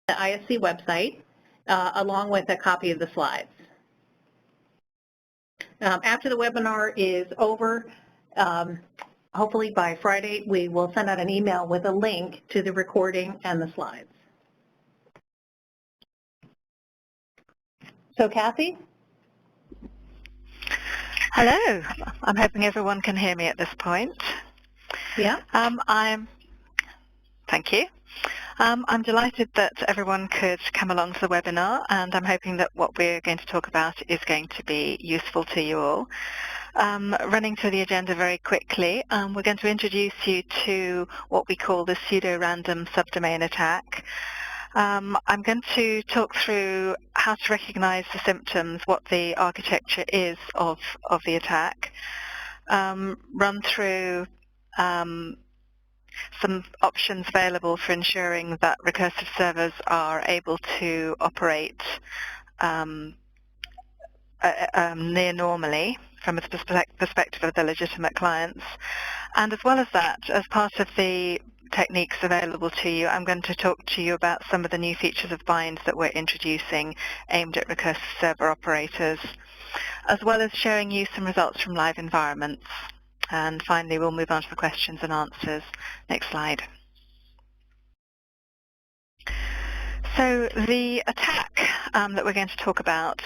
the ISC website, along with a copy of the slides. After the webinar is over, hopefully by Friday, we will send out an email with a link to the recording and the slides. So, Cathy? Hello. I'm hoping everyone can hear me at this point. Yeah. Thank you. I'm delighted that everyone could come along to the webinar, and I'm hoping that what we're going to talk about is going to be useful to you all. Running through the agenda very quickly, we're going to introduce you to what we call the pseudo-random subdomain attack. I'm going to talk through how to recognize the symptoms, what the architecture is of the attack, run through some options available for ensuring that recursive servers are able to operate near normally from a perspective of the legitimate clients. And as well as that, as part of the techniques available to you, I'm going to talk to you about some of the new features of binds that we're introducing aimed at recursive server operators, as well as showing you some results from live environments. And finally, we'll move on to the questions and answers. Next slide. So the attack that we're going to talk about,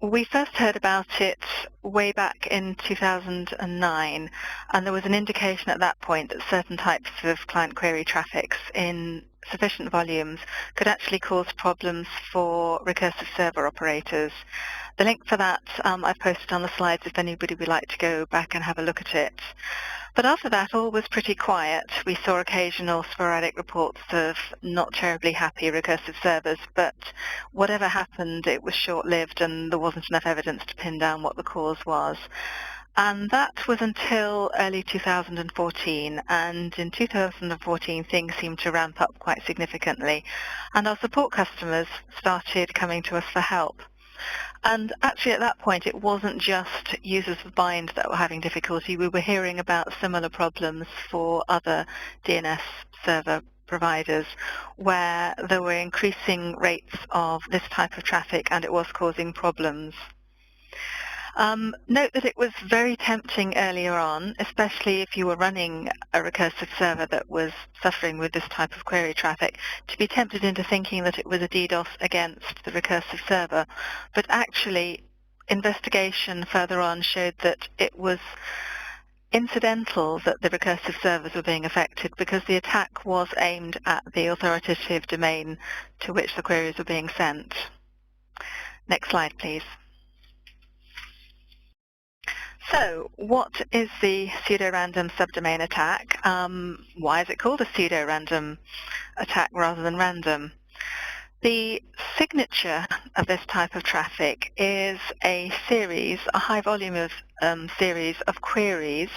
we first heard about it way back in 2009, and there was an indication at that point that certain types of client query traffics in sufficient volumes could actually cause problems for recursive server operators. The link for that I've posted on the slides if anybody would like to go back and have a look at it. But after that, all was pretty quiet. We saw occasional sporadic reports of not terribly happy recursive servers, but whatever happened, it was short-lived and there wasn't enough evidence to pin down what the cause was. And that was until early 2014, and in 2014 things seemed to ramp up quite significantly, and our support customers started coming to us for help. And actually at that point it wasn't just users of bind that were having difficulty. We were hearing about similar problems for other DNS server providers where there were increasing rates of this type of traffic and it was causing problems. Note that it was very tempting earlier on, especially if you were running a recursive server that was suffering with this type of query traffic, to be tempted into thinking that it was a DDoS against the recursive server. But actually, investigation further on showed that it was incidental that the recursive servers were being affected because the attack was aimed at the authoritative domain to which the queries were being sent. Next slide, please. So, what is the pseudo-random subdomain attack? Why is it called a pseudo-random attack rather than random? The signature of this type of traffic is a high volume of series of queries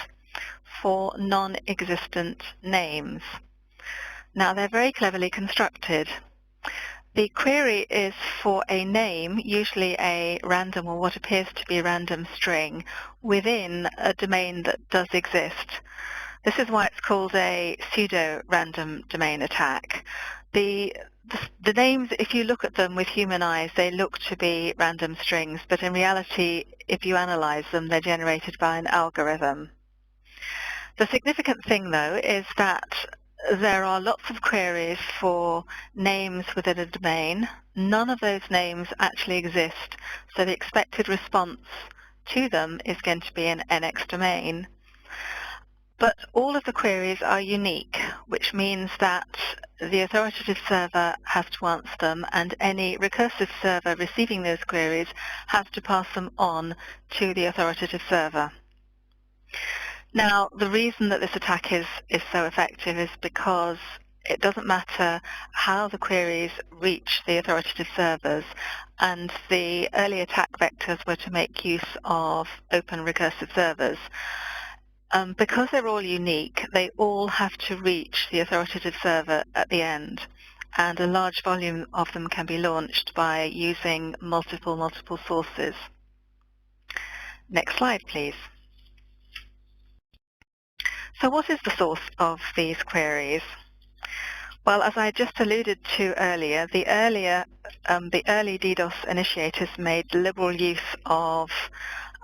for non-existent names. Now, they're very cleverly constructed. The query is for a name, usually a random or what appears to be a random string, within a domain that does exist. This is why it's called a pseudo-random domain attack. The names, if you look at them with human eyes, they look to be random strings, but in reality, if you analyze them, they're generated by an algorithm. The significant thing, though, is that there are lots of queries for names within a domain. None of those names actually exist, so the expected response to them is going to be an NX domain. But all of the queries are unique, which means that the authoritative server has to answer them, and any recursive server receiving those queries has to pass them on to the authoritative server. Now, the reason that this attack is so effective is because it doesn't matter how the queries reach the authoritative servers, and the early attack vectors were to make use of open recursive servers. Because they're all unique, they all have to reach the authoritative server at the end, and a large volume of them can be launched by using multiple sources. Next slide, please. So what is the source of these queries? Well, as I just alluded to earlier, the early DDoS initiators made liberal use of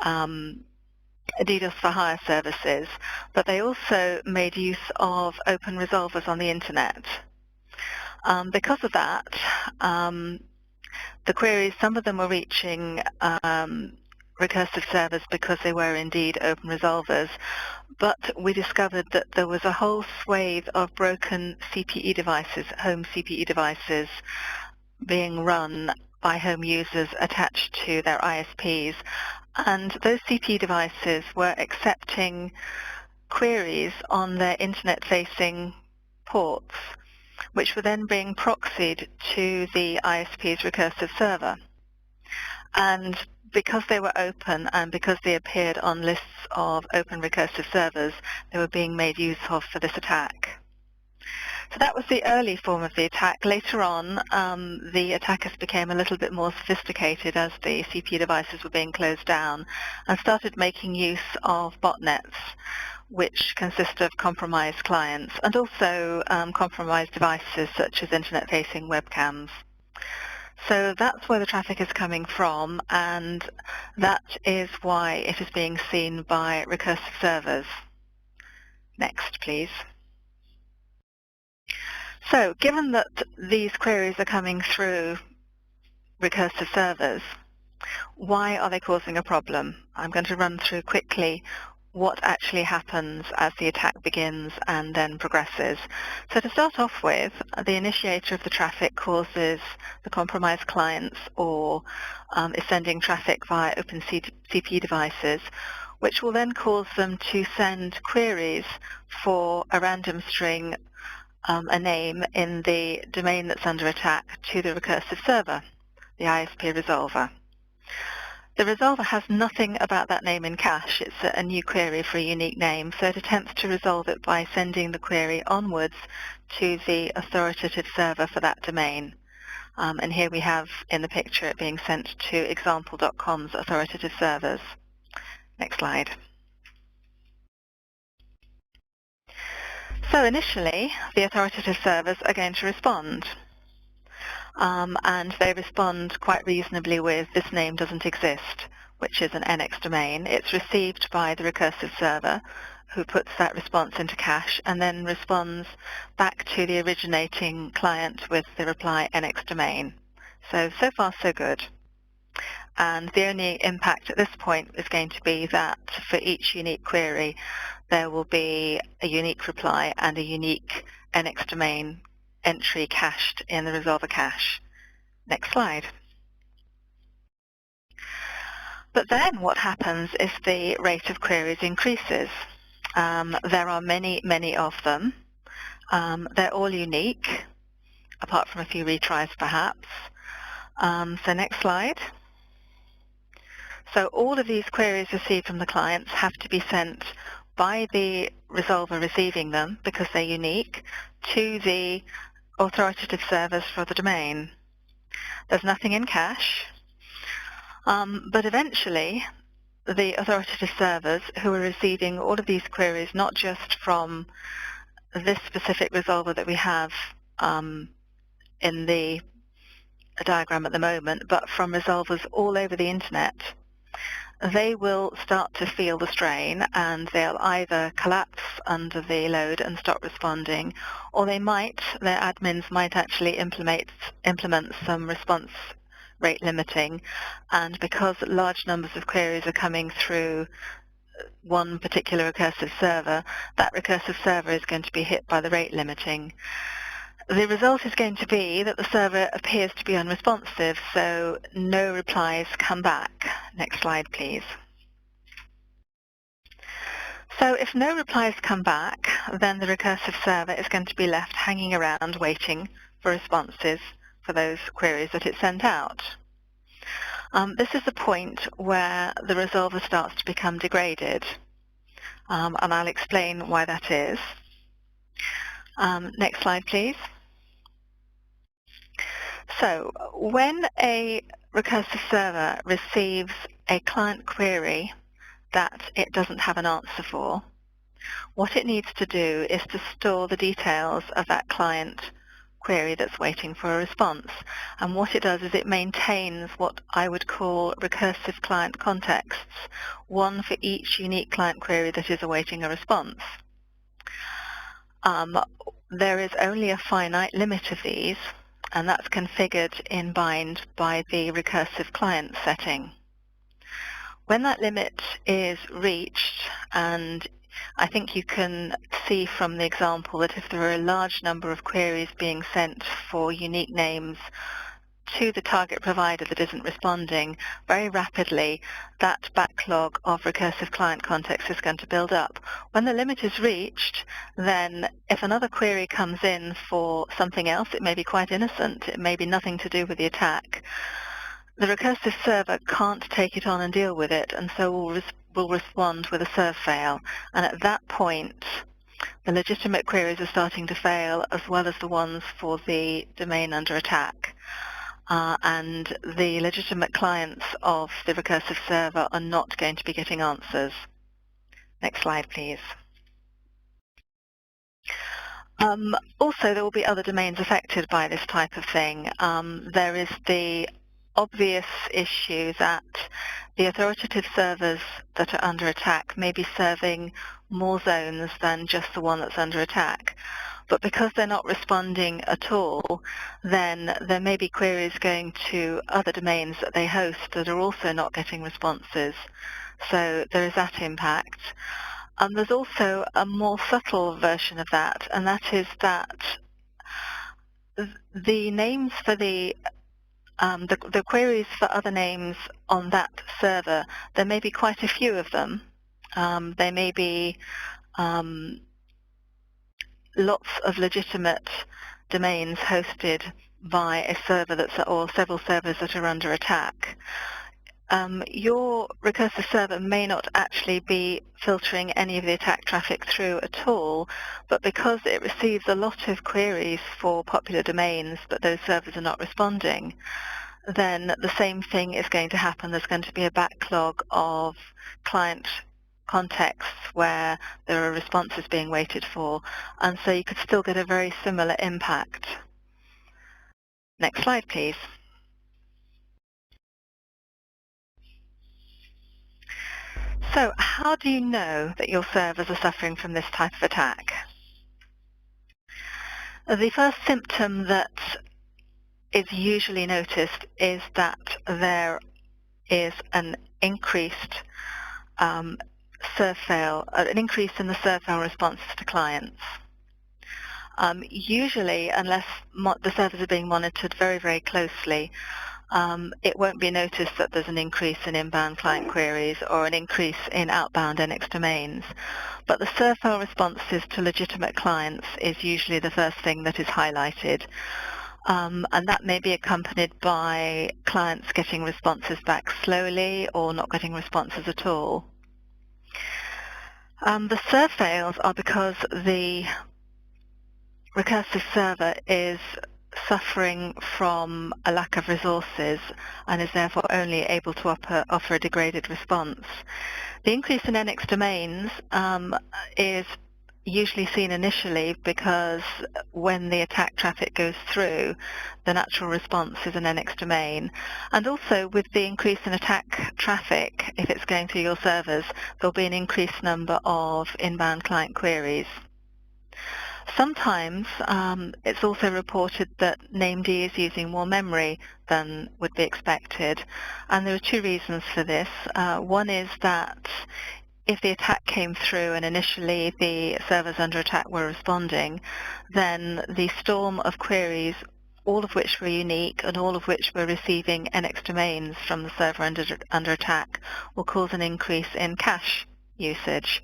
DDoS for hire services, but they also made use of open resolvers on the internet. Because of that, the queries, some of them were reaching recursive servers because they were indeed open resolvers, but we discovered that there was a whole swathe of broken CPE devices, home CPE devices, being run by home users attached to their ISPs, and those CPE devices were accepting queries on their internet-facing ports, which were then being proxied to the ISP's recursive server. And because they were open and because they appeared on lists of open recursive servers, they were being made use of for this attack. So that was the early form of the attack. Later on, the attackers became a little bit more sophisticated as the CPU devices were being closed down and started making use of botnets, which consist of compromised clients and also compromised devices such as internet-facing webcams. So that's where the traffic is coming from, and that is why it is being seen by recursive servers. Next, please. So given that these queries are coming through recursive servers, why are they causing a problem? I'm going to run through quickly what actually happens as the attack begins and then progresses. So to start off with, the initiator of the traffic causes the compromised clients or is sending traffic via open CPE devices, which will then cause them to send queries for a random string, a name in the domain that's under attack to the recursive server, the ISP resolver. The resolver has nothing about that name in cache. It's a new query for a unique name, so it attempts to resolve it by sending the query onwards to the authoritative server for that domain. And here we have in the picture it being sent to example.com's authoritative servers. Next slide. So initially, the authoritative servers are going to respond. And they respond quite reasonably with "this name doesn't exist," which is an NX domain. It's received by the recursive server, who puts that response into cache and then responds back to the originating client with the reply NX domain. So far so good. And the only impact at this point is going to be that for each unique query, there will be a unique reply and a unique NX domain entry cached in the resolver cache. Next slide. But then what happens is the rate of queries increases. There are many, many of them. They're all unique, apart from a few retries perhaps. So next slide. So all of these queries received from the clients have to be sent by the resolver receiving them, because they're unique, to the authoritative servers for the domain. There's nothing in cache, but eventually the authoritative servers who are receiving all of these queries, not just from this specific resolver that we have in the diagram at the moment, but from resolvers all over the internet, they will start to feel the strain and they'll either collapse under the load and stop responding, or their admins might actually implement some response rate limiting, and because large numbers of queries are coming through one particular recursive server, that recursive server is going to be hit by the rate limiting. The result is going to be that the server appears to be unresponsive, so no replies come back. Next slide, please. So if no replies come back, then the recursive server is going to be left hanging around waiting for responses for those queries that it sent out. This is the point where the resolver starts to become degraded, and I'll explain why that is. Next slide, please. So when a recursive server receives a client query that it doesn't have an answer for, what it needs to do is to store the details of that client query that's waiting for a response. And what it does is it maintains what I would call recursive client contexts, one for each unique client query that is awaiting a response. There is only a finite limit of these, and that's configured in bind by the recursive client setting. When that limit is reached, and I think you can see from the example that if there are a large number of queries being sent for unique names to the target provider that isn't responding, very rapidly that backlog of recursive client context is going to build up. When the limit is reached, then if another query comes in for something else, it may be quite innocent, it may be nothing to do with the attack, the recursive server can't take it on and deal with it, and so will respond with a serve fail. And at that point, the legitimate queries are starting to fail, as well as the ones for the domain under attack. And the legitimate clients of the recursive server are not going to be getting answers. Next slide, please. Also, there will be other domains affected by this type of thing. There is the obvious issue that the authoritative servers that are under attack may be serving more zones than just the one that's under attack. But because they're not responding at all, then there may be queries going to other domains that they host that are also not getting responses. So there is that impact. There's also a more subtle version of that, and that is that the names for the queries for other names on that server, there may be quite a few of them. There may be lots of legitimate domains hosted by a server or several servers that are under attack. Your recursive server may not actually be filtering any of the attack traffic through at all, but because it receives a lot of queries for popular domains, but those servers are not responding, then the same thing is going to happen. There's going to be a backlog of client contexts where there are responses being waited for, and so you could still get a very similar impact. Next slide, please. So how do you know that your servers are suffering from this type of attack? The first symptom that is usually noticed is that there is an increased serve fail, an increase in the serve fail responses to clients. Usually, unless the servers are being monitored very, very closely, it won't be noticed that there's an increase in inbound client queries or an increase in outbound NX domains. But the serve fail responses to legitimate clients is usually the first thing that is highlighted. And that may be accompanied by clients getting responses back slowly or not getting responses at all. The serve fails are because the recursive server is suffering from a lack of resources and is therefore only able to offer a degraded response. The increase in NX domains is usually seen initially because when the attack traffic goes through, the natural response is an NX domain. And also with the increase in attack traffic, if it's going through your servers, there'll be an increased number of inbound client queries. Sometimes it's also reported that named is using more memory than would be expected, and there are two reasons for this. One is that if the attack came through and initially the servers under attack were responding, then the storm of queries, all of which were unique and all of which were receiving NX domains from the server under attack, will cause an increase in cache usage.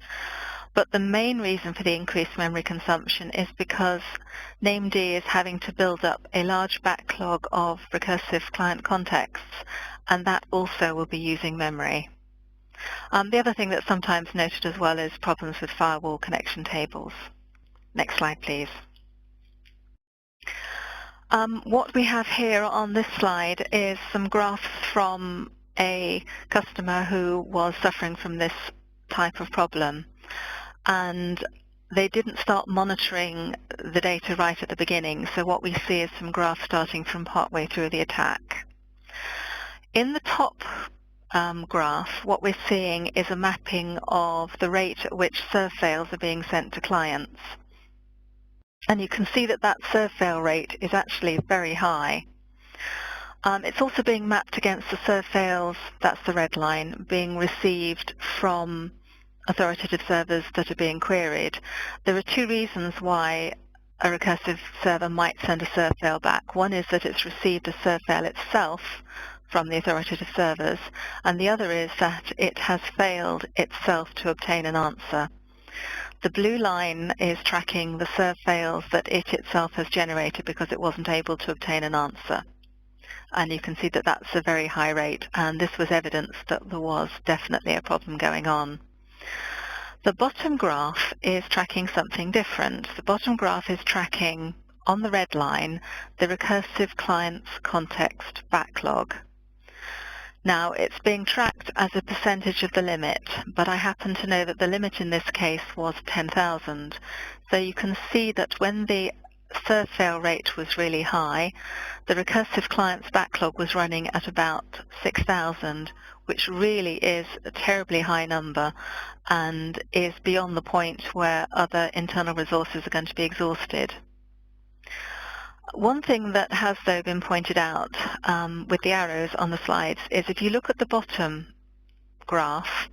But the main reason for the increased memory consumption is because named is having to build up a large backlog of recursive client contexts, and that also will be using memory. The other thing that's sometimes noted as well is problems with firewall connection tables. Next slide, please. What we have here on this slide is some graphs from a customer who was suffering from this type of problem. And they didn't start monitoring the data right at the beginning, so what we see is some graphs starting from partway through the attack. In the top graph, what we're seeing is a mapping of the rate at which serve fails are being sent to clients. And you can see that that serve fail rate is actually very high. It's also being mapped against the serve fails, that's the red line, being received from authoritative servers that are being queried. There are two reasons why a recursive server might send a serve fail back. One is that it's received a serve fail itself from the authoritative servers, and the other is that it has failed itself to obtain an answer. The blue line is tracking the serve fails that it itself has generated because it wasn't able to obtain an answer. And you can see that that's a very high rate, and this was evidence that there was definitely a problem going on. The bottom graph is tracking something different. The bottom graph is tracking, on the red line, the recursive client's context backlog. Now, it's being tracked as a percentage of the limit, but I happen to know that the limit in this case was 10,000. So you can see that when the serve fail rate was really high, the recursive client's backlog was running at about 6,000, which really is a terribly high number and is beyond the point where other internal resources are going to be exhausted. One thing that has, though, been pointed out with the arrows on the slides is if you look at the bottom graph,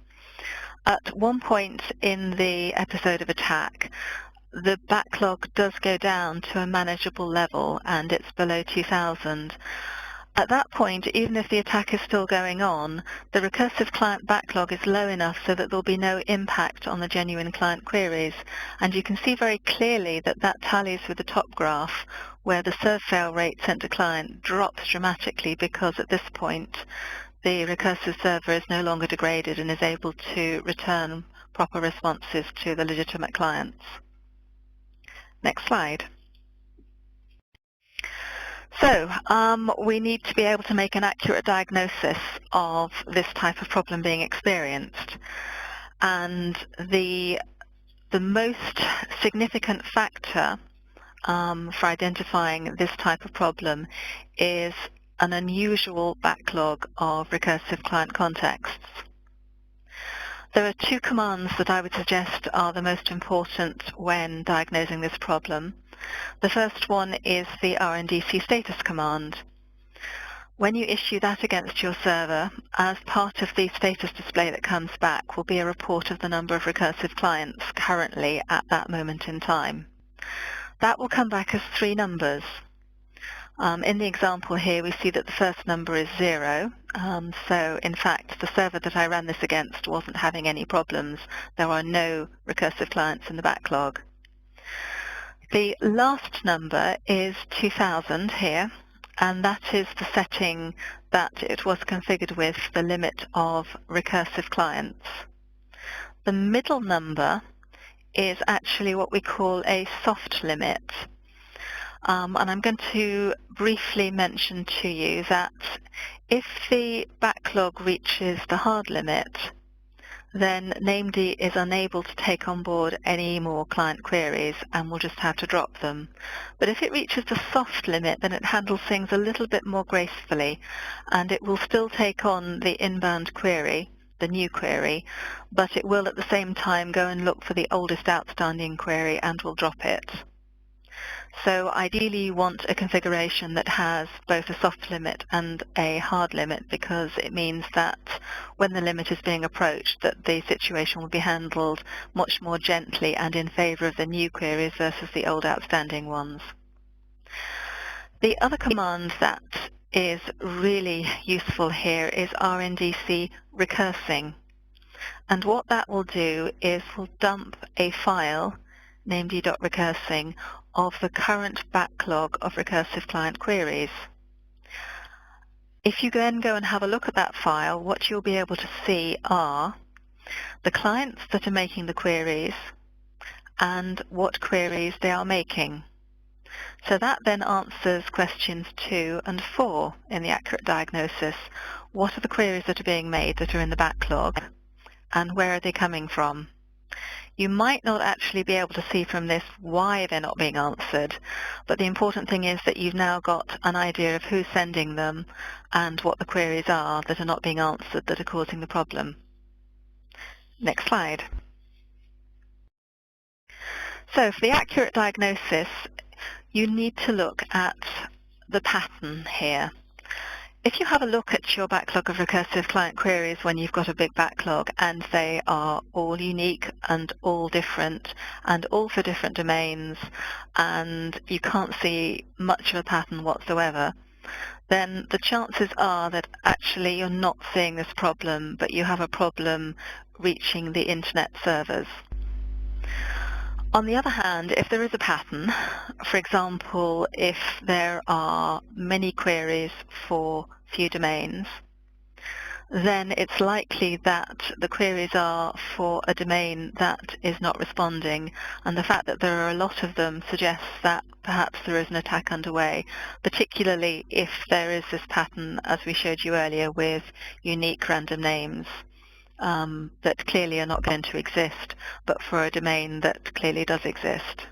at one point in the episode of attack, the backlog does go down to a manageable level, and it's below 2,000. At that point, even if the attack is still going on, the recursive client backlog is low enough so that there'll be no impact on the genuine client queries. And you can see very clearly that that tallies with the top graph, where the serve fail rate sent to client drops dramatically because at this point the recursive server is no longer degraded and is able to return proper responses to the legitimate clients. Next slide. So we need to be able to make an accurate diagnosis of this type of problem being experienced. And the most significant factor for identifying this type of problem is an unusual backlog of recursive client contexts. There are two commands that I would suggest are the most important when diagnosing this problem. The first one is the RNDC status command. When you issue that against your server, as part of the status display that comes back will be a report of the number of recursive clients currently at that moment in time. That will come back as three numbers. In the example here, we see that the first number is 0. So, in fact, the server that I ran this against wasn't having any problems. There are no recursive clients in the backlog. The last number is 2000 here, and that is the setting that it was configured with, the limit of recursive clients. The middle number is actually what we call a soft limit. And I'm going to briefly mention to you that if the backlog reaches the hard limit, then named is unable to take on board any more client queries and will just have to drop them. But if it reaches the soft limit, then it handles things a little bit more gracefully, and it will still take on the inbound query, the new query, but it will at the same time go and look for the oldest outstanding query and will drop it. So ideally you want a configuration that has both a soft limit and a hard limit, because it means that when the limit is being approached, that the situation will be handled much more gently and in favor of the new queries versus the old outstanding ones. The other command that is really useful here is RNDC recursing. And what that will do is will dump a file, named.recursing, of the current backlog of recursive client queries. If you then go and have a look at that file, what you'll be able to see are the clients that are making the queries and what queries they are making. So that then answers questions 2 and 4 in the accurate diagnosis. What are the queries that are being made that are in the backlog, and where are they coming from? You might not actually be able to see from this why they're not being answered, but the important thing is that you've now got an idea of who's sending them and what the queries are that are not being answered that are causing the problem. Next slide. So for the accurate diagnosis, you need to look at the pattern here. If you have a look at your backlog of recursive client queries when you've got a big backlog and they are all unique and all different and all for different domains and you can't see much of a pattern whatsoever, then the chances are that actually you're not seeing this problem, but you have a problem reaching the internet servers. On the other hand, if there is a pattern, for example, if there are many queries for few domains, then it's likely that the queries are for a domain that is not responding, and the fact that there are a lot of them suggests that perhaps there is an attack underway, particularly if there is this pattern, as we showed you earlier, with unique random names. That clearly are not going to exist, but for a domain that clearly does exist.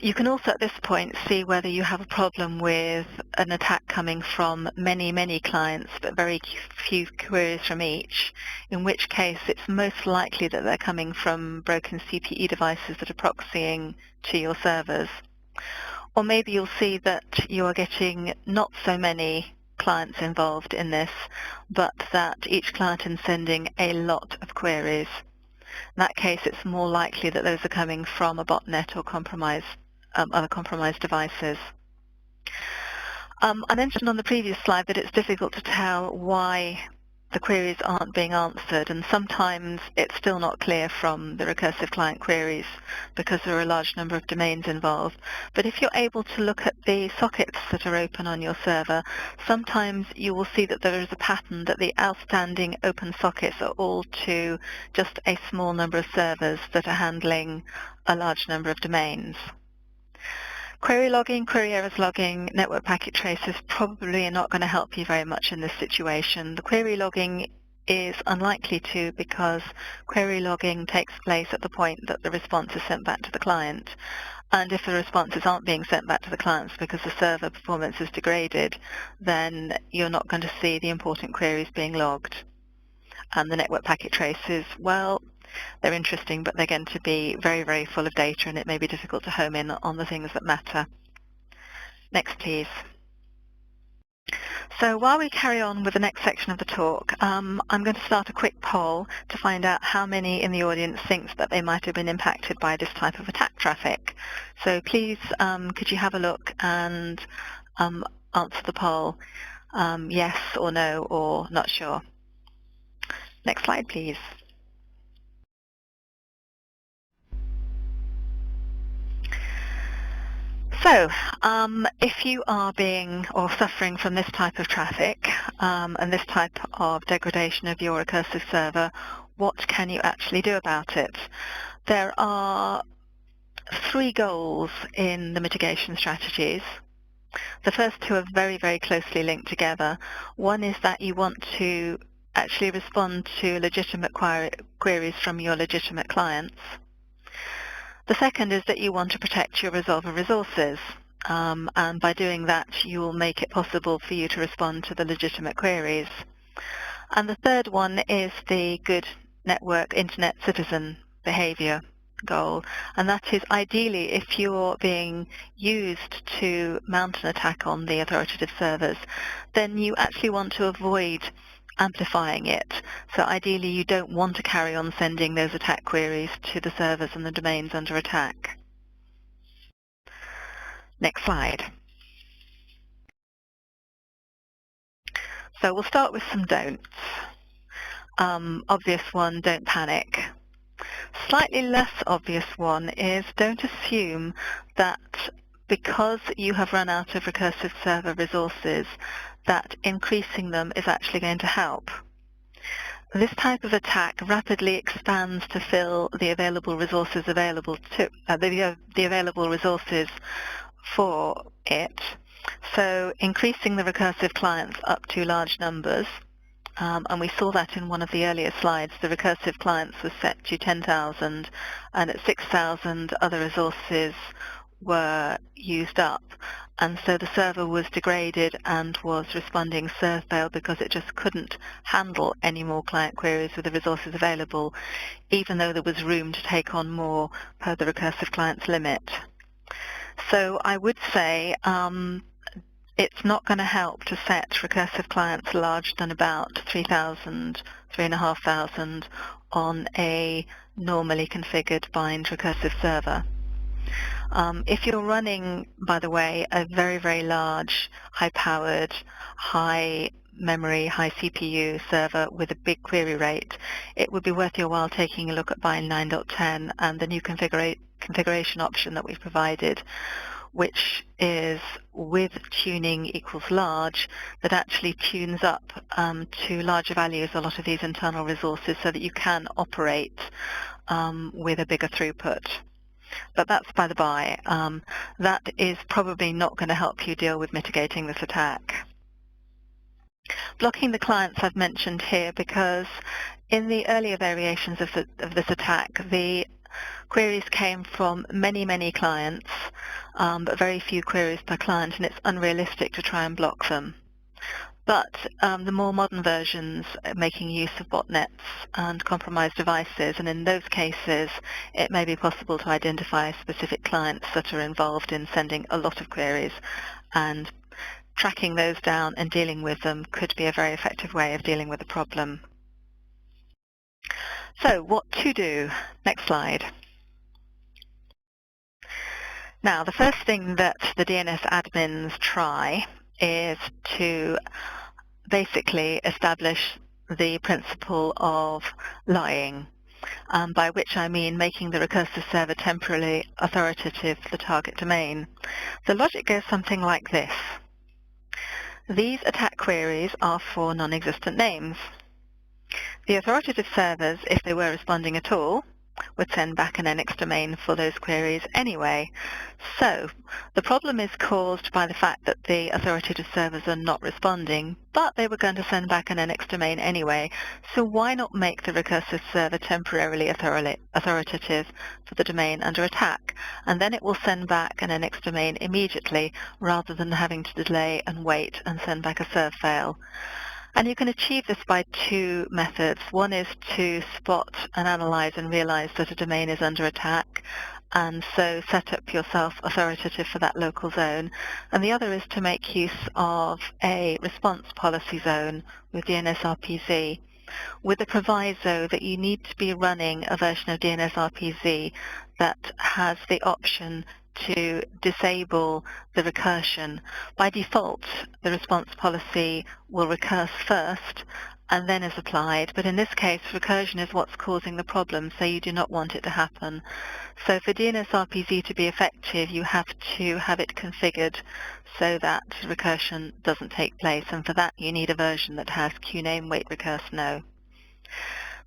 You can also at this point see whether you have a problem with an attack coming from many clients, but very few queries from each, in which case it's most likely that they're coming from broken CPE devices that are proxying to your servers. Or maybe you'll see that you are getting not so many clients involved in this, but that each client is sending a lot of queries. In that case, it's more likely that those are coming from a botnet or other compromised devices. I mentioned on the previous slide that it's difficult to tell why the queries aren't being answered, and sometimes it's still not clear from the recursive client queries because there are a large number of domains involved. But if you're able to look at the sockets that are open on your server, sometimes you will see that there is a pattern that the outstanding open sockets are all to just a small number of servers that are handling a large number of domains. Query logging, query errors logging, network packet traces probably are not going to help you very much in this situation. The query logging is unlikely to, because query logging takes place at the point that the response is sent back to the client. And if the responses aren't being sent back to the clients because the server performance is degraded, then you're not going to see the important queries being logged. And the network packet traces, well, they're interesting, but they're going to be very full of data, and it may be difficult to home in on the things that matter. Next, please. So while we carry on with the next section of the talk, I'm going to start a quick poll to find out how many in the audience thinks that they might have been impacted by this type of attack traffic. So please, could you have a look and answer the poll, yes or no or not sure. Next slide, please. So, if you are being or suffering from this type of traffic and this type of degradation of your recursive server, what can you actually do about it? There are 3 goals in the mitigation strategies. The first 2 are very closely linked together. One is that you want to actually respond to legitimate queries from your legitimate clients. The second is that you want to protect your resolver resources, and by doing that you will make it possible for you to respond to the legitimate queries. And the third one is the good network internet citizen behavior goal, and that is ideally if you're being used to mount an attack on the authoritative servers, then you actually want to avoid amplifying it. So ideally you don't want to carry on sending those attack queries to the servers and the domains under attack. Next slide. So we'll start with some don'ts. Obvious one, don't panic. Slightly less obvious one is don't assume that because you have run out of recursive server resources that increasing them is actually going to help. This type of attack rapidly expands to fill the available resources available to the available resources for it. So increasing the recursive clients up to large numbers and we saw that in one of the earlier slides. The recursive clients was set to 10,000, and at 6,000 other resources were used up, and so the server was degraded and was responding serve fail because it just couldn't handle any more client queries with the resources available, even though there was room to take on more per the recursive client's limit. So I would say it's not going to help to set recursive clients larger than about 3,000, 3,500 on a normally configured bind recursive server. If you're running, by the way, a very, very large, high-powered, high-memory, high CPU server with a big query rate, it would be worth your while taking a look at bind 9.10 and the new configuration option that we've provided, which is with tuning equals large, that actually tunes up to larger values a lot of these internal resources so that you can operate with a bigger throughput. But that's by the by. That is probably not going to help you deal with mitigating this attack. Blocking the clients I've mentioned here because in the earlier variations of this attack, the queries came from many, many clients, but very few queries per client, and it's unrealistic to try and block them. But the more modern versions making use of botnets and compromised devices, and in those cases it may be possible to identify specific clients that are involved in sending a lot of queries, and tracking those down and dealing with them could be a very effective way of dealing with the problem. So what to do? Next slide. Now, the first thing that the DNS admins try is to basically establish the principle of lying, by which I mean making the recursive server temporarily authoritative for the target domain. The logic goes something like this. These attack queries are for non-existent names. The authoritative servers, if they were responding at all, would send back an NX domain for those queries anyway. So the problem is caused by the fact that the authoritative servers are not responding, but they were going to send back an NX domain anyway. So why not make the recursive server temporarily authoritative for the domain under attack? And then it will send back an NX domain immediately rather than having to delay and wait and send back a serve fail. And you can achieve this by two methods. One is to spot and analyze and realize that a domain is under attack, and so set up yourself authoritative for that local zone. And the other is to make use of a response policy zone with DNS-RPZ, with a proviso that you need to be running a version of DNS-RPZ that has the option to disable the recursion. By default, the response policy will recurse first and then is applied, but in this case, recursion is what's causing the problem, so you do not want it to happen. So for DNS-RPZ to be effective, you have to have it configured so that recursion doesn't take place, and for that you need a version that has qname wait recurse no.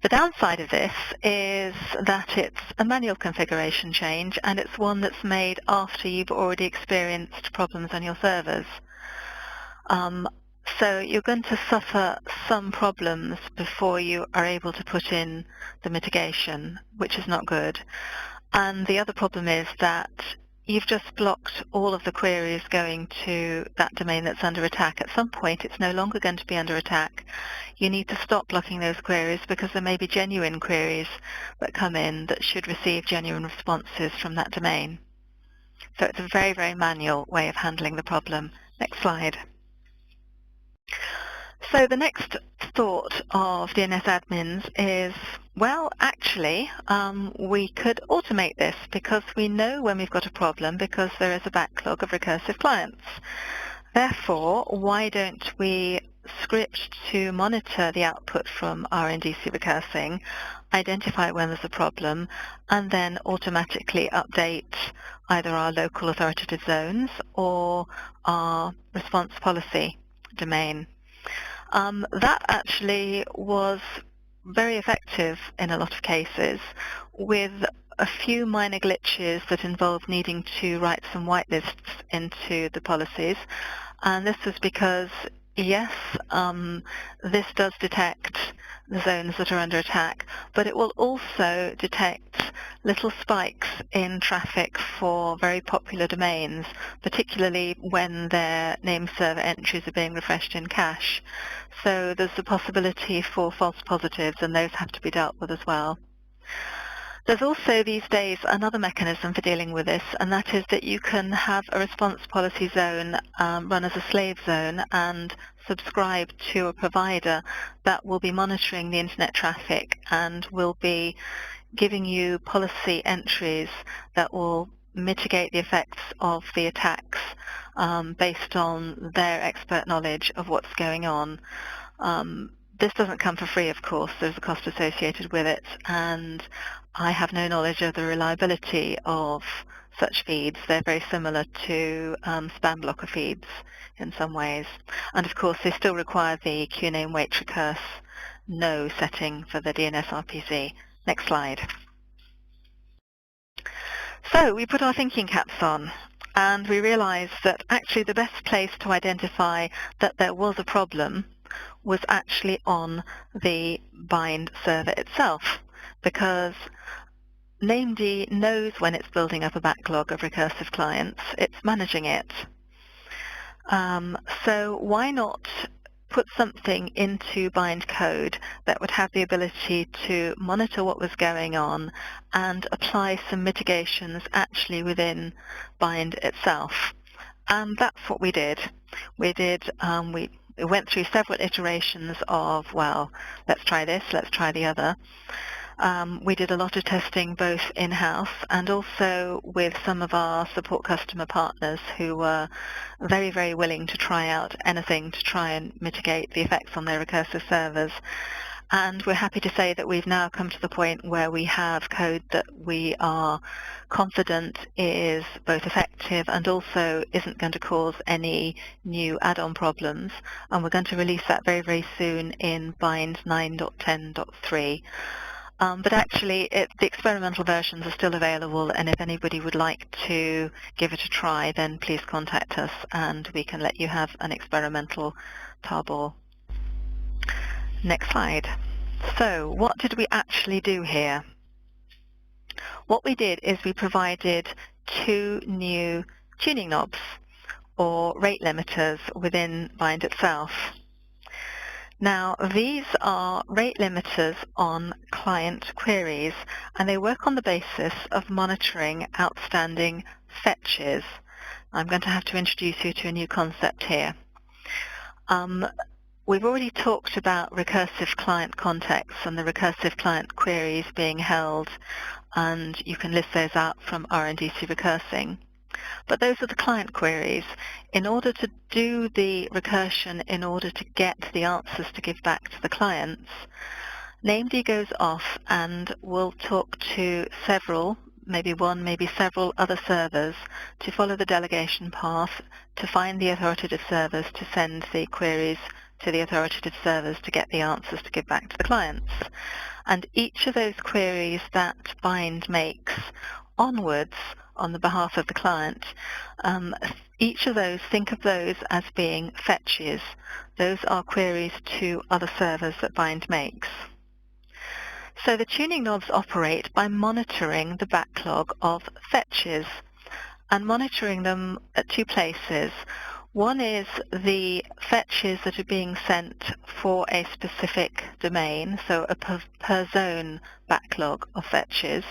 The downside of this is that it's a manual configuration change, and it's one that's made after you've already experienced problems on your servers. So you're going to suffer some problems before you are able to put in the mitigation, which is not good. And the other problem is that you've just blocked all of the queries going to that domain that's under attack. At some point, it's no longer going to be under attack. You need to stop blocking those queries because there may be genuine queries that come in that should receive genuine responses from that domain. So it's a very, very manual way of handling the problem. Next slide. So the next thought of DNS admins is, well, actually, we could automate this because we know when we've got a problem because there is a backlog of recursive clients. Therefore, why don't we script to monitor the output from our NDC recursing, identify when there's a problem, and then automatically update either our local authoritative zones or our response policy domain. That actually was very effective in a lot of cases, with a few minor glitches that involved needing to write some whitelists into the policies. And this was because yes, this does detect the zones that are under attack, but it will also detect little spikes in traffic for very popular domains, particularly when their name server entries are being refreshed in cache. So there's the possibility for false positives, and those have to be dealt with as well. There's also these days another mechanism for dealing with this, and that is that you can have a response policy zone run as a slave zone and subscribe to a provider that will be monitoring the internet traffic and will be giving you policy entries that will mitigate the effects of the attacks based on their expert knowledge of what's going on. This doesn't come for free, of course. There's a cost associated with it, and I have no knowledge of the reliability of such feeds. They're very similar to spam blocker feeds in some ways. And of course, they still require the QName wait recurse no setting for the DNS RPC. Next slide. So we put our thinking caps on, and we realized that actually the best place to identify that there was a problem was actually on the bind server itself, because named knows when it's building up a backlog of recursive clients. It's managing it. So why not put something into bind code that would have the ability to monitor what was going on and apply some mitigations actually within bind itself? And that's what we did. We went through several iterations of, well, let's try this, let's try the other. We did a lot of testing both in-house and also with some of our support customer partners who were very, very willing to try out anything to try and mitigate the effects on their recursive servers. And we're happy to say that we've now come to the point where we have code that we are confident is both effective and also isn't going to cause any new add-on problems. And we're going to release that very, very soon in bind 9.10.3. But actually, the experimental versions are still available, and if anybody would like to give it a try, then please contact us, and we can let you have an experimental tarball. Next slide. So, what did we actually do here? What we did is we provided 2 new tuning knobs, or rate limiters, within bind itself. Now, these are rate limiters on client queries, and they work on the basis of monitoring outstanding fetches. I'm going to have to introduce you to a new concept here. We've already talked about recursive client contexts and the recursive client queries being held, and you can list those out from RNDC recursing. But those are the client queries. In order to do the recursion, in order to get the answers to give back to the clients, named goes off and will talk to several, maybe one, maybe several other servers to follow the delegation path, to find the authoritative servers, to send the queries to the authoritative servers to get the answers to give back to the clients. And each of those queries that bind makes onwards on the behalf of the client, each of those, think of those as being fetches. Those are queries to other servers that bind makes. So the tuning knobs operate by monitoring the backlog of fetches and monitoring them at 2 places. One is the fetches that are being sent for a specific domain, so a per zone backlog of fetches.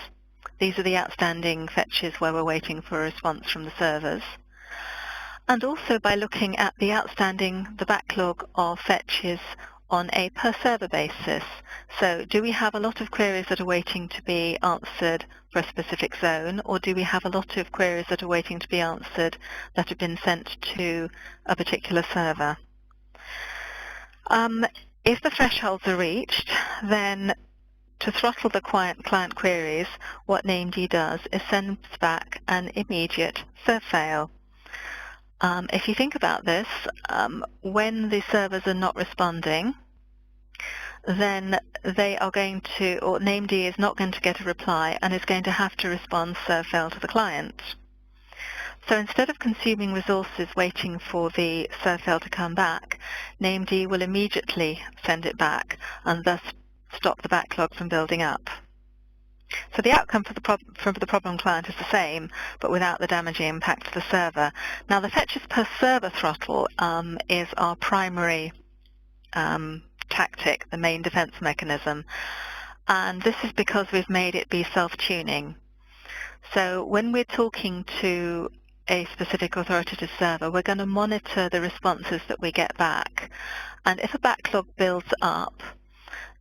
These are the outstanding fetches where we're waiting for a response from the servers. And also by looking at the backlog of fetches on a per server basis. So do we have a lot of queries that are waiting to be answered for a specific zone, or do we have a lot of queries that are waiting to be answered that have been sent to a particular server? If the thresholds are reached, then to throttle the client queries, what named does is sends back an immediate serve fail. If you think about this, when the servers are not responding, then they are going to, or named is not going to get a reply and is going to have to respond serve fail to the client. So instead of consuming resources waiting for the server fail to come back, named will immediately send it back and thus stop the backlog from building up. So the outcome for the problem client is the same, but without the damaging impact to the server. Now the fetches per server throttle is our primary tactic, the main defense mechanism, and this is because we've made it be self-tuning. So when we're talking to a specific authoritative server, we're going to monitor the responses that we get back, and if a backlog builds up,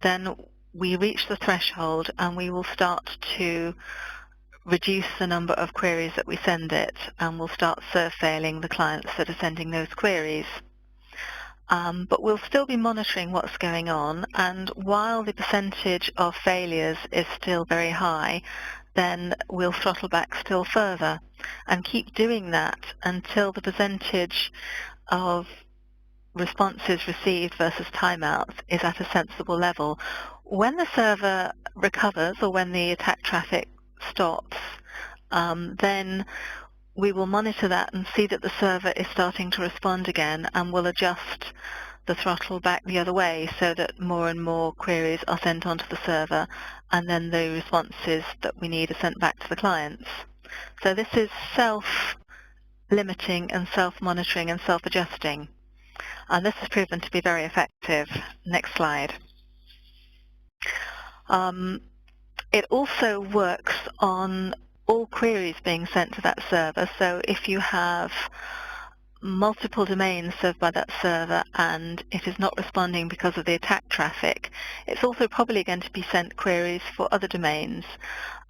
then we reach the threshold and we will start to reduce the number of queries that we send it, and we'll start serve failing the clients that are sending those queries. But we'll still be monitoring what's going on, and while the percentage of failures is still very high, then we'll throttle back still further and keep doing that until the percentage of responses received versus timeouts is at a sensible level. When the server recovers or when the attack traffic stops, then we will monitor that and see that the server is starting to respond again, and we'll adjust the throttle back the other way so that more and more queries are sent onto the server, and then the responses that we need are sent back to the clients. So this is self-limiting and self-monitoring and self-adjusting, and this has proven to be very effective. Next slide. It also works on all queries being sent to that server. So if you have multiple domains served by that server and it is not responding because of the attack traffic, it's also probably going to be sent queries for other domains,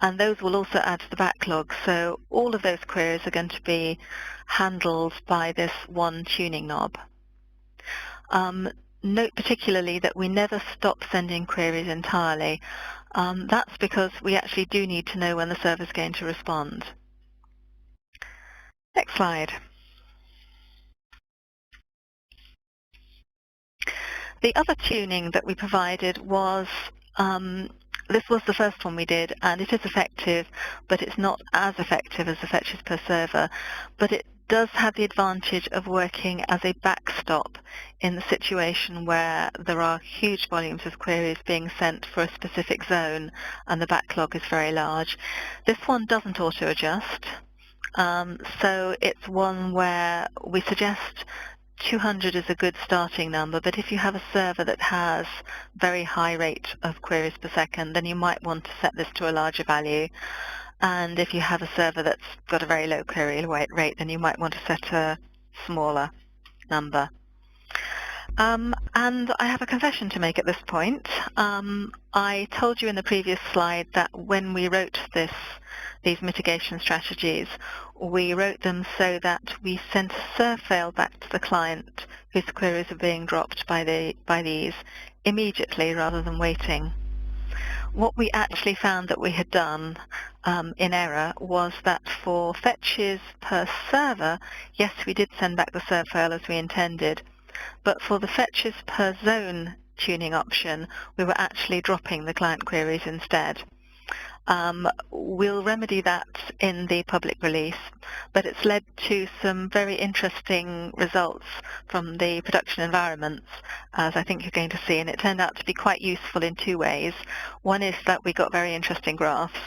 and those will also add to the backlog. So all of those queries are going to be handled by this one tuning knob. Note particularly that we never stop sending queries entirely. That's because we actually do need to know when the server is going to respond. Next slide. The other tuning that we provided was, this was the first one we did, and it is effective, but it's not as effective as the fetches per server, but it does have the advantage of working as a backstop in the situation where there are huge volumes of queries being sent for a specific zone and the backlog is very large. This one doesn't auto-adjust, so it's one where we suggest 200 is a good starting number, but if you have a server that has very high rate of queries per second, then you might want to set this to a larger value. And if you have a server that's got a very low query rate, then you might want to set a smaller number. And I have a confession to make at this point. I told you in the previous slide that when we wrote these mitigation strategies, we wrote them so that we sent a serve fail back to the client whose queries are being dropped by these immediately rather than waiting. What we actually found that we had done in error was that for fetches per server, yes, we did send back the serve fail as we intended, but for the fetches per zone tuning option, we were actually dropping the client queries instead. We'll remedy that in the public release, but it's led to some very interesting results from the production environments, as I think you're going to see, and it turned out to be quite useful in two ways. One is that we got very interesting graphs,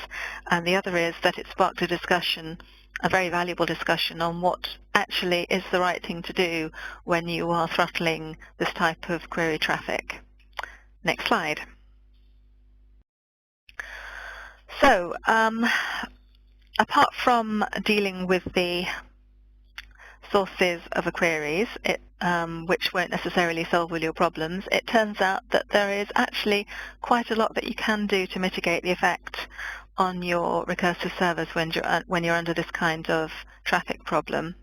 and the other is that it sparked a discussion, a very valuable discussion on what actually is the right thing to do when you are throttling this type of query traffic. Next slide. So, apart from dealing with the sources of the queries, which won't necessarily solve all your problems, it turns out that there is actually quite a lot that you can do to mitigate the effect on your recursive servers when you're under this kind of traffic problem.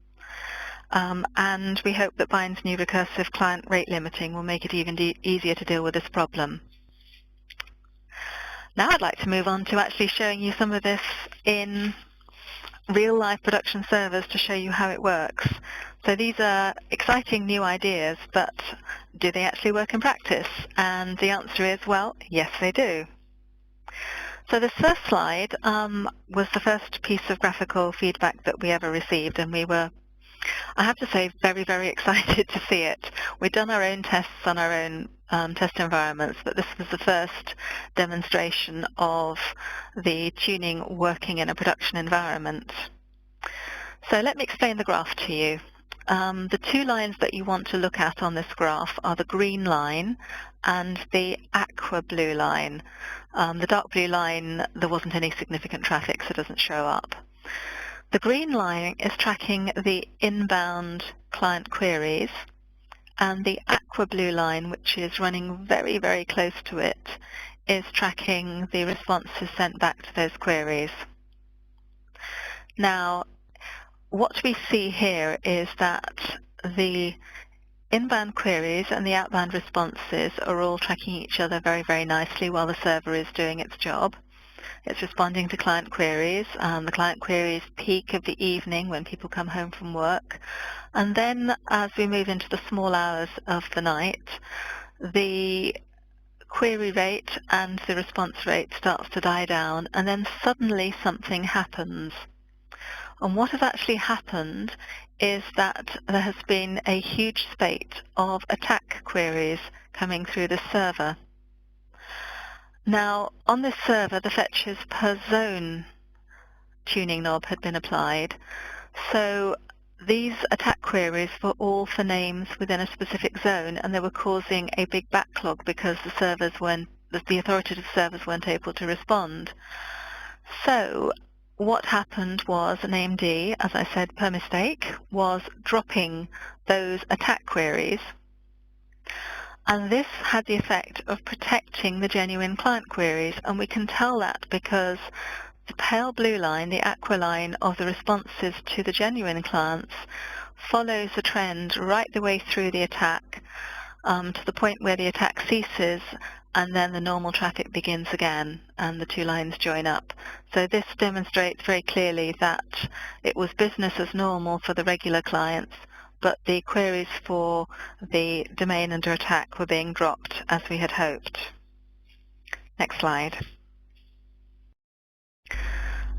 And we hope that Bind's new recursive client rate limiting will make it even easier to deal with this problem. Now I'd like to move on to actually showing you some of this in real-life production servers to show you how it works. So these are exciting new ideas, but do they actually work in practice? And the answer is, well, yes, they do. So this first slide was the first piece of graphical feedback that we ever received, and we were, I have to say, very, very excited to see it. We'd done our own tests on our own test environments, but this was the first demonstration of the tuning working in a production environment. So let me explain the graph to you. The two lines that you want to look at on this graph are the green line and the aqua blue line. The dark blue line, there wasn't any significant traffic, so it doesn't show up. The green line is tracking the inbound client queries, and the aqua blue line, which is running very, very close to it, is tracking the responses sent back to those queries. Now, what we see here is that the inbound queries and the outbound responses are all tracking each other very, very nicely while the server is doing its job. It's responding to client queries. The client queries peak of the evening when people come home from work. And then as we move into the small hours of the night, the query rate and the response rate starts to die down, and then suddenly something happens. And what has actually happened is that there has been a huge spate of attack queries coming through the server. Now, on this server, the fetches per zone tuning knob had been applied. So these attack queries were all for names within a specific zone, and they were causing a big backlog because the authoritative servers weren't able to respond. So what happened was an AMD, as I said, per mistake, was dropping those attack queries, and this had the effect of protecting the genuine client queries, and we can tell that because the pale blue line, the aqua line of the responses to the genuine clients, follows the trend right the way through the attack to the point where the attack ceases, and then the normal traffic begins again, and the two lines join up. So this demonstrates very clearly that it was business as normal for the regular clients, but the queries for the domain under attack were being dropped as we had hoped. Next slide.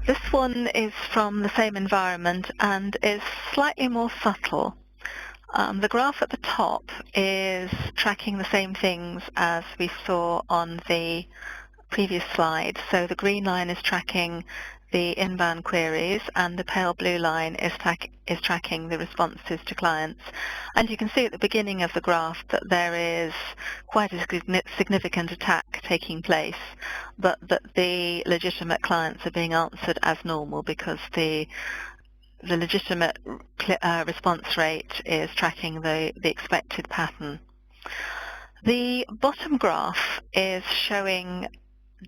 This one is from the same environment and is slightly more subtle. The graph at the top is tracking the same things as we saw on the previous slide. So the green line is tracking the inbound queries, and the pale blue line is tracking the responses to clients. And you can see at the beginning of the graph that there is quite a significant attack taking place, but that the legitimate clients are being answered as normal because the legitimate response rate is tracking the expected pattern. The bottom graph is showing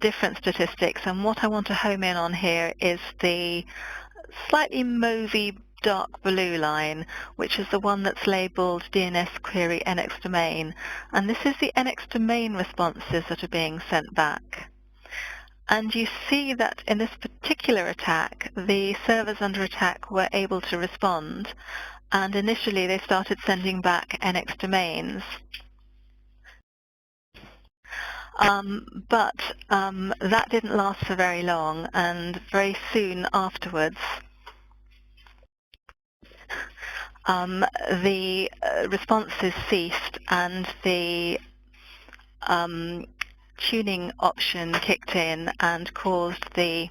different statistics, and what I want to home in on here is the slightly mauvey dark blue line, which is the one that's labeled DNS query NX domain, and this is the NX domain responses that are being sent back. And you see that in this particular attack, the servers under attack were able to respond, and initially they started sending back NX domains. But that didn't last for very long, and very soon afterwards the responses ceased, and the tuning option kicked in and caused the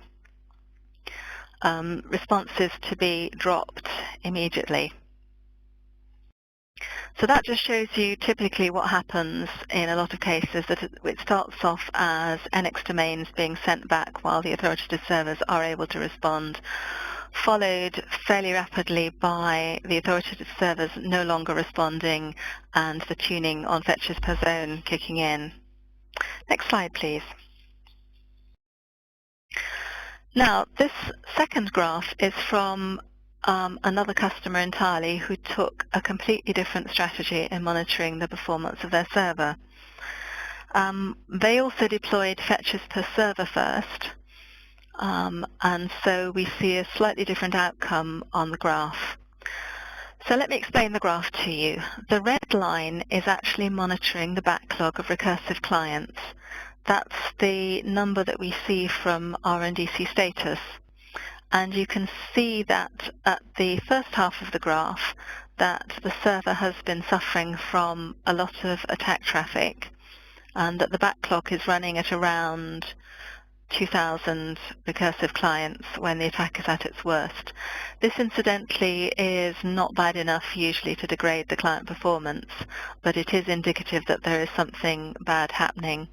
responses to be dropped immediately. So that just shows you typically what happens in a lot of cases, that it starts off as NX domains being sent back while the authoritative servers are able to respond, followed fairly rapidly by the authoritative servers no longer responding and the tuning on fetches per zone kicking in. Next slide, please. Now, this second graph is from another customer entirely who took a completely different strategy in monitoring the performance of their server. They also deployed fetches per server first, and so we see a slightly different outcome on the graph. So let me explain the graph to you. The red line is actually monitoring the backlog of recursive clients. That's the number that we see from RNDC status. And you can see that at the first half of the graph that the server has been suffering from a lot of attack traffic, and that the backlog is running at around 2,000 recursive clients when the attack is at its worst. This incidentally is not bad enough usually to degrade the client performance, but it is indicative that there is something bad happening.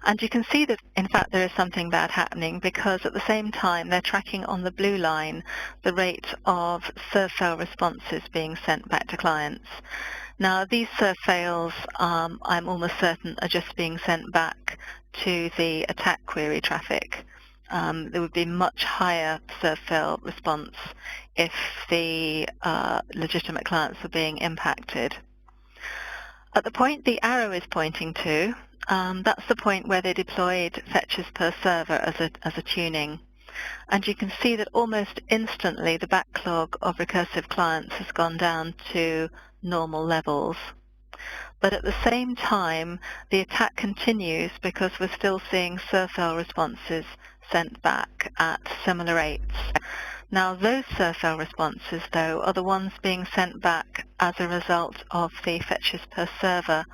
And you can see that, in fact, there is something bad happening because at the same time they're tracking on the blue line the rate of serve fail responses being sent back to clients. Now, these serve fails, I'm almost certain, are just being sent back to the attack query traffic. There would be much higher serve fail response if the legitimate clients were being impacted. At the point the arrow is pointing to, that's the point where they deployed fetches per server as a tuning. And you can see that almost instantly the backlog of recursive clients has gone down to normal levels. But at the same time, the attack continues because we're still seeing serve fail responses sent back at similar rates. Now, those serve fail responses, though, are the ones being sent back as a result of the fetches per server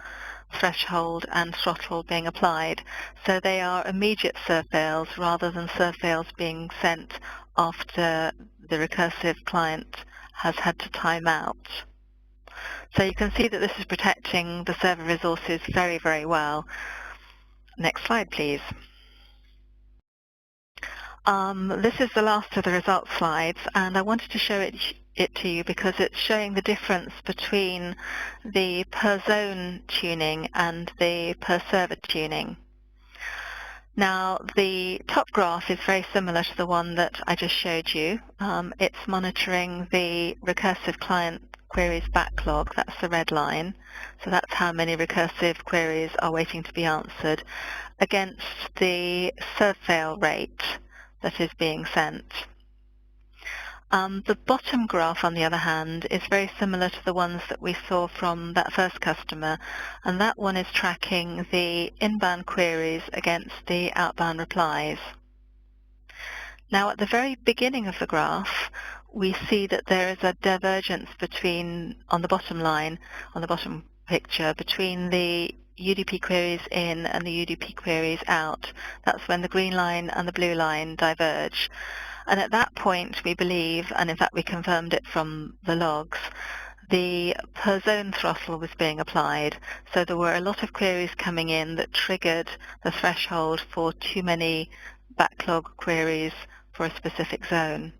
threshold and throttle being applied. So they are immediate serve fails rather than serve fails being sent after the recursive client has had to time out. So you can see that this is protecting the server resources very, very well. Next slide, please. This is the last of the results slides, and I wanted to show it to you because it's showing the difference between the per zone tuning and the per server tuning. Now, the top graph is very similar to the one that I just showed you. It's monitoring the recursive client queries backlog, that's the red line. So that's how many recursive queries are waiting to be answered, against the serve fail rate that is being sent. The bottom graph, on the other hand, is very similar to the ones that we saw from that first customer, and that one is tracking the inbound queries against the outbound replies. Now, at the very beginning of the graph, we see that there is a divergence between, on the bottom line, on the bottom picture, between the UDP queries in and the UDP queries out. That's when the green line and the blue line diverge. And at that point, we believe, and in fact we confirmed it from the logs, the per zone throttle was being applied. So there were a lot of queries coming in that triggered the threshold for too many backlog queries for a specific zone.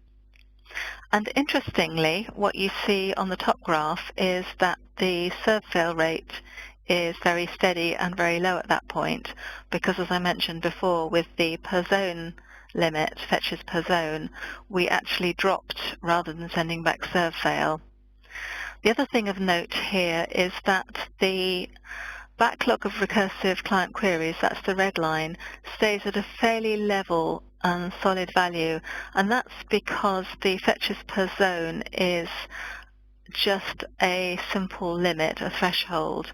And interestingly, what you see on the top graph is that the serve fail rate is very steady and very low at that point, because as I mentioned before, with the per zone limit, fetches per zone, we actually dropped rather than sending back serve fail. The other thing of note here is that the backlog of recursive client queries, that's the red line, stays at a fairly level and solid value, and that's because the fetches per zone is just a simple limit, a threshold.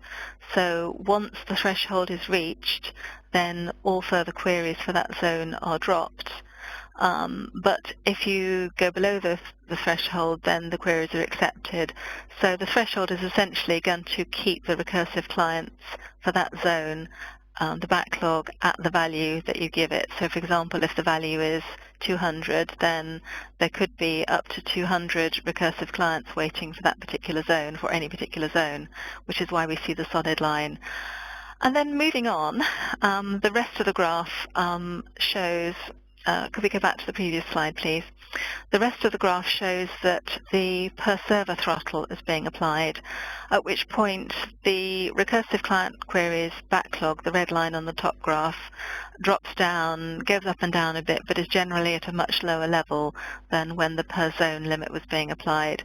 So once the threshold is reached, then all further queries for that zone are dropped. But if you go below the threshold, then the queries are accepted. So the threshold is essentially going to keep the recursive clients for that zone, the backlog, at the value that you give it. So for example, if the value is 200, then there could be up to 200 recursive clients waiting for that particular zone, for any particular zone, which is why we see the solid line. And then moving on, the rest of the graph shows, could we go back to the previous slide, please? The rest of the graph shows that the per server throttle is being applied, at which point the recursive client queries backlog, the red line on the top graph, drops down, goes up and down a bit, but is generally at a much lower level than when the per zone limit was being applied.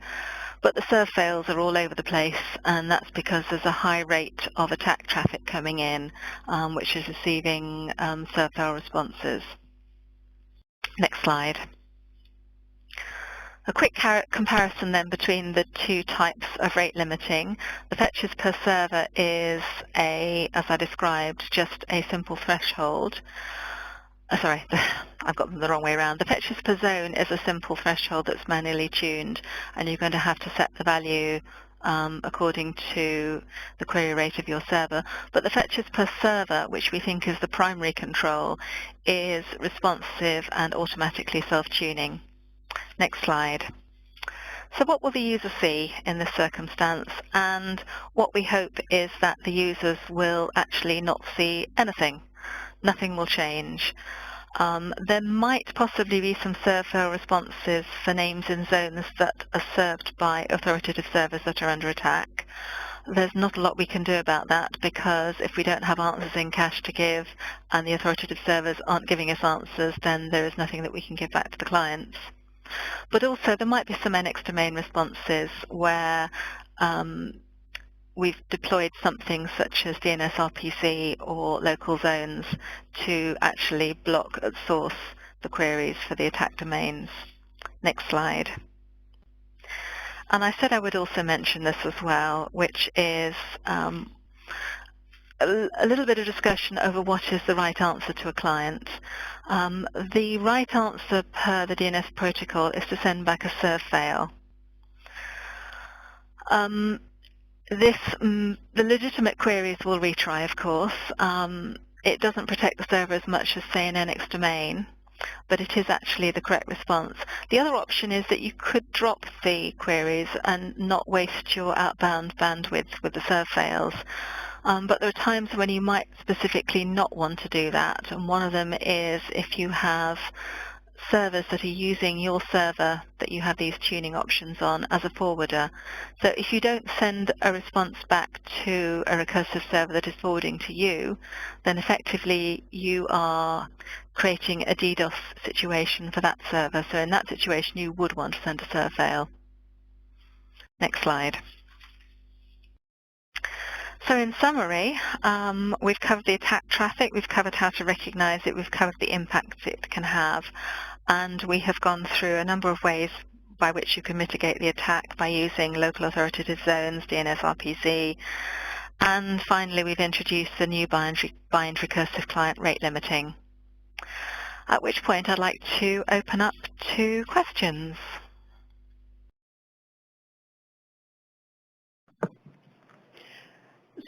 But the serve fails are all over the place, and that's because there's a high rate of attack traffic coming in, which is receiving serve fail responses. Next slide. A quick comparison then between the two types of rate limiting. The fetches per server is as I described, just a simple threshold. Sorry, I've got them the wrong way around. The fetches per zone is a simple threshold that's manually tuned, and you're going to have to set the value according to the query rate of your server. But the fetches per server, which we think is the primary control, is responsive and automatically self-tuning. Next slide. So what will the user see in this circumstance? And what we hope is that the users will actually not see anything. Nothing will change. There might possibly be some server responses for names in zones that are served by authoritative servers that are under attack. There's not a lot we can do about that, because if we don't have answers in cache to give and the authoritative servers aren't giving us answers, then there is nothing that we can give back to the clients. But also there might be some NX domain responses where we've deployed something such as DNS RPC or local zones to actually block at source the queries for the attack domains. Next slide. And I said I would also mention this as well, which is a little bit of discussion over what is the right answer to a client. The right answer per the DNS protocol is to send back a serve fail. The legitimate queries will retry, of course. It doesn't protect the server as much as, say, an NX domain, but it is actually the correct response. The other option is that you could drop the queries and not waste your outbound bandwidth with the serve fails. But there are times when you might specifically not want to do that, and one of them is if you have servers that are using your server that you have these tuning options on as a forwarder. So if you don't send a response back to a recursive server that is forwarding to you, then effectively you are creating a DDoS situation for that server. So in that situation you would want to send a serve fail. Next slide. So in summary, we've covered the attack traffic, we've covered how to recognize it, we've covered the impact it can have, and we have gone through a number of ways by which you can mitigate the attack by using local authoritative zones, DNS RPC, and finally we've introduced the new bind recursive client rate limiting. At which point I'd like to open up to questions.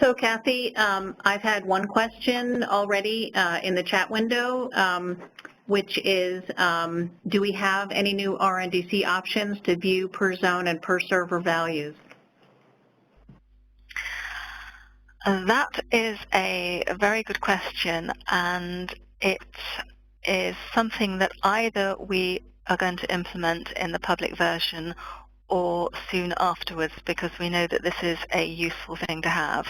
So Cathy, I've had one question already in the chat window, which is, do we have any new RNDC options to view per zone and per server values? That is a very good question, and it is something that either we are going to implement in the public version or soon afterwards, because we know that this is a useful thing to have.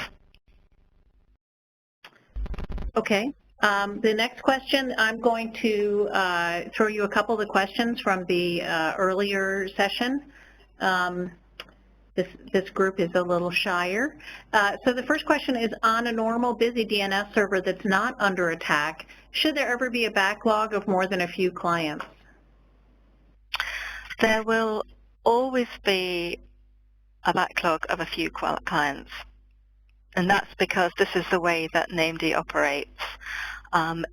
Okay. The next question, I'm going to throw you a couple of the questions from the earlier session. This group is a little shyer. So the first question is, on a normal busy DNS server that's not under attack, should there ever be a backlog of more than a few clients? There will always be a backlog of a few clients, and that's because this is the way that named operates.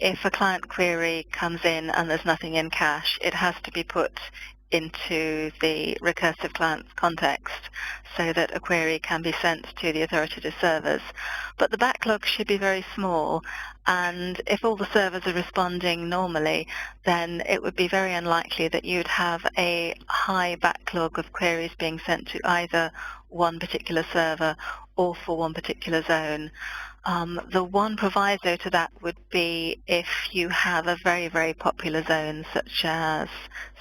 If a client query comes in and there's nothing in cache, it has to be put into the recursive client context so that a query can be sent to the authoritative servers. But the backlog should be very small, and if all the servers are responding normally, then it would be very unlikely that you'd have a high backlog of queries being sent to either one particular server or for one particular zone. The one proviso to that would be if you have a very, very popular zone, such as,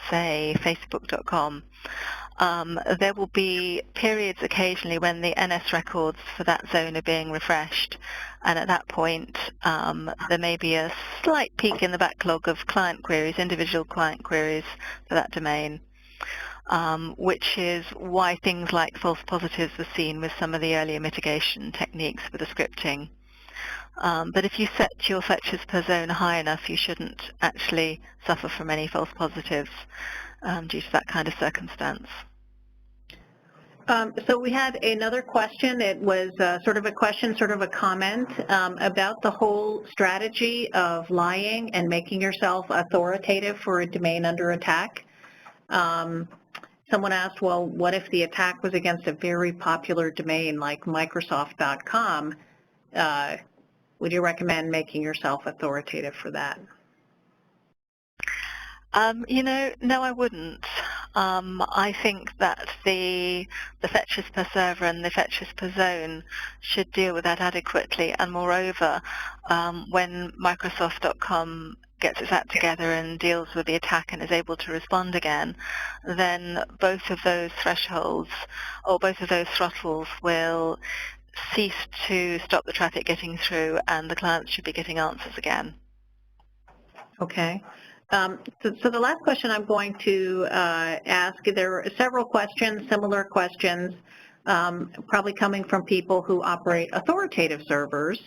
say, Facebook.com. There will be periods occasionally when the NS records for that zone are being refreshed, and at that point there may be a slight peak in the backlog of client queries, individual client queries for that domain. Which is why things like false positives were seen with some of the earlier mitigation techniques with the scripting. But if you set your fetches per zone high enough, you shouldn't actually suffer from any false positives. due to that kind of circumstance. So we had another question. It was sort of a question, sort of a comment about the whole strategy of lying and making yourself authoritative for a domain under attack. Someone asked, well, what if the attack was against a very popular domain like Microsoft.com? Would you recommend making yourself authoritative for that? No, I wouldn't. I think that the fetches per server and the fetches per zone should deal with that adequately. And moreover, when Microsoft.com gets its act together and deals with the attack and is able to respond again, then both of those thresholds or both of those throttles will cease to stop the traffic getting through, and the clients should be getting answers again. Okay. So the last question I'm going to ask, there are several questions, similar questions, probably coming from people who operate authoritative servers,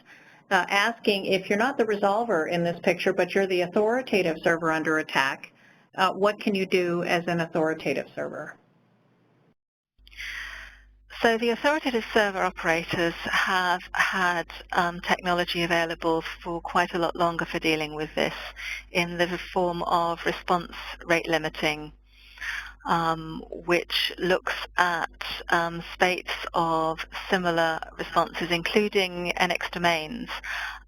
asking if you're not the resolver in this picture, but you're the authoritative server under attack, what can you do as an authoritative server? So the authoritative server operators have had technology available for quite a lot longer for dealing with this in the form of response rate limiting, which looks at states of similar responses, including NX domains.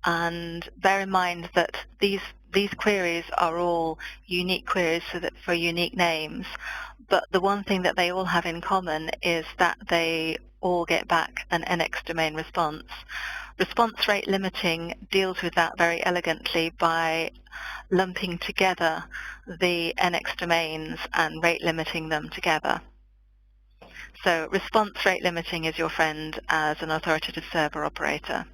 And bear in mind that these queries are all unique queries for unique names, but the one thing that they all have in common is that they all get back an NX domain response. Response rate limiting deals with that very elegantly by lumping together the NX domains and rate limiting them together. So response rate limiting is your friend as an authoritative server operator.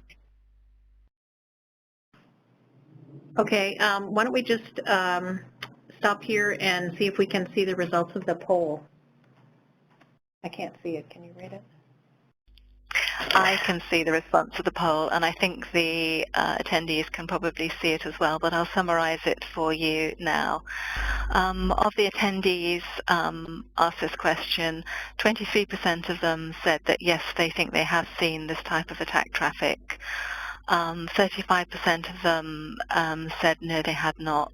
Okay, why don't we just stop here and see if we can see the results of the poll. I can't see it. Can you read it? I can see the response to the poll, and I think the attendees can probably see it as well, but I'll summarize it for you now. Of the attendees asked this question, 23% of them said that yes, they think they have seen this type of attack traffic. 35% of them said no, they had not,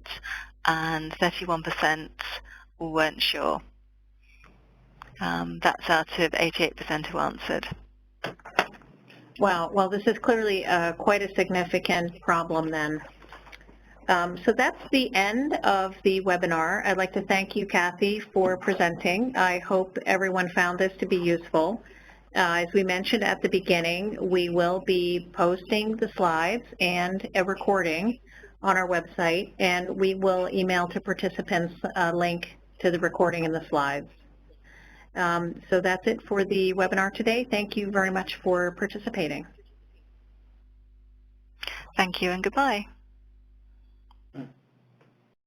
and 31% weren't sure. That's out of 88% who answered. Wow, well, this is clearly quite a significant problem then. So that's the end of the webinar. I'd like to thank you, Cathy, for presenting. I hope everyone found this to be useful. As we mentioned at the beginning, we will be posting the slides and a recording on our website, and we will email to participants a link to the recording and the slides. So that's it for the webinar today. Thank you very much for participating. Thank you and goodbye.